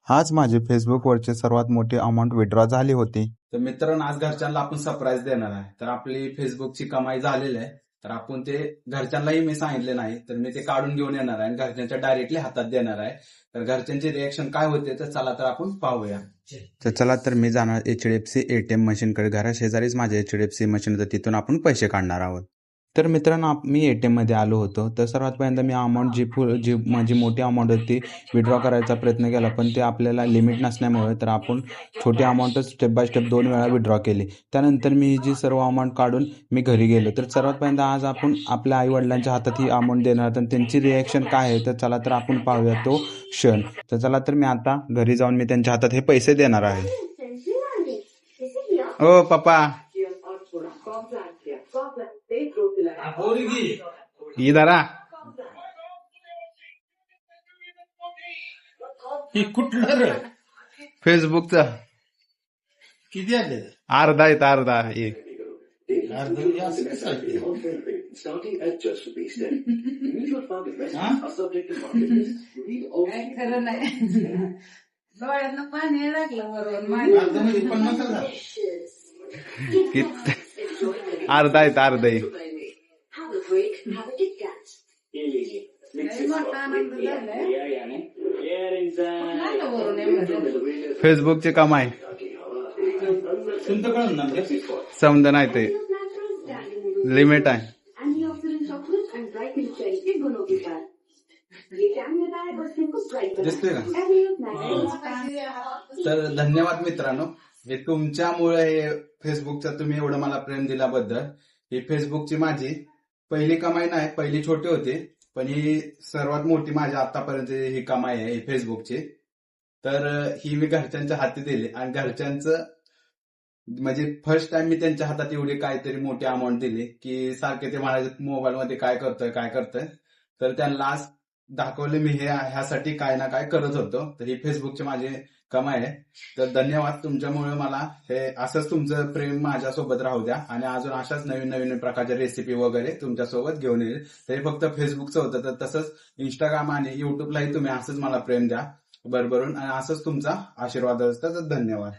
आज माझे फेसबुकवरचे सर्वात मोठी अमाऊंट विड्रॉ झाली होती. तर मित्रांनो, आज घरच्यांना आपण सरप्राईज देणार आहे. तर आपली फेसबुकची कमाई झालेली आहे. तर आपण ते घरच्यांनाही मी सांगितले नाही, तर मी ते काढून घेऊन येणार आहे आणि घरच्यांच्या डायरेक्टली हातात देणार आहे. तर घरच्यांचे रिएक्शन काय होते तर चला तर आपण पाहूया. तर चला तर मी जाणार HDFC ATM मशीनकडे. घराशेजारीच माझे HDFC मशीन होतं, तिथून आपण पैसे काढणार आहोत. तर मित्रांनो, मी ATM मध्ये आलो होतो. तर सर्वात पहिल्यांदा मी अमाऊंट जी माझी मोठी अमाऊंट होती विड्रॉ करायचा प्रयत्न केला, पण ते आपल्याला लिमिट नसल्यामुळे तर आपण छोटी अमाऊंटच स्टेप बाय स्टेप 2 वेळा विड्रॉ केली. त्यानंतर मी जी सर्व अमाऊंट काढून मी घरी गेलो. तर सर्वात पहिल्यांदा आज आपण आपल्या आईवडिलांच्या हातात ही अमाऊंट देणार आहोत आणि त्यांची रिॲक्शन काय आहे तर चला तर आपण पाहूया तो क्षण. तर चला तर मी आता घरी जाऊन मी त्यांच्या हातात हे पैसे देणार आहे. ओ पप्पा, इधर आ. ही कुठलं रे? फेसबुकचा किती आले? अर्धा आहेत, अर्धा एक. Starting at just ₹10. Mutual fund investments are subject to market risk. Read all. खरं नाही. डोळ्यातनं पाणी लागलं वरून अर्धा आहेत, अर्धा आहे. Have a break. Have a Kit Kat. मोठा आनंद झालाय. कुठं वरून एवढं? फेसबुकची कमाई तुमचं कळून ना समजा नाही ते लिमिट आहे. And we offer in chocolate and bright milk cherry के दोनों के साथ. ये क्या मिलता है बस इनको स्प्राइट करो. दिसतोय का? Every youth night. तर धन्यवाद मित्रांनो, हे तुमच्यामुळे हे फेसबुकचं तुम्ही एवढं मला प्रेम दिल्याबद्दल. ही फेसबुकची माझी पहिली कमाई नाही, पहिली छोटी होती, पण ही सर्वात मोठी माझी आतापर्यंत ही कमाई आहे ही फेसबुकची. तर ही मी घरच्यांच्या हाती दिली आणि घरच्यांचं म्हणजे फर्स्ट टाइम मी त्यांच्या हातात एवढी काहीतरी मोठी अमाऊंट दिली की सारखे ते म्हणाले मोबाईल मध्ये काय करतोय. तर त्यांना आज दाखवले मी हे ह्यासाठी काय ना काय करत होतो. तर ही फेसबुकची माझी कमाई आहे. तर धन्यवाद, तुमच्यामुळे मला हे असंच तुमचं प्रेम माझ्यासोबत राहू द्या आणि अजून अशाच नवीन नवीन प्रकारच्या रेसिपी वगैरे तुमच्यासोबत घेऊन येईल. तर हे फक्त फेसबुकचं होतं, तर तसंच इंस्टाग्राम आणि युट्यूबलाही तुम्ही असंच मला प्रेम द्या भरभरून आणि असंच तुमचा आशीर्वाद असता. तर धन्यवाद.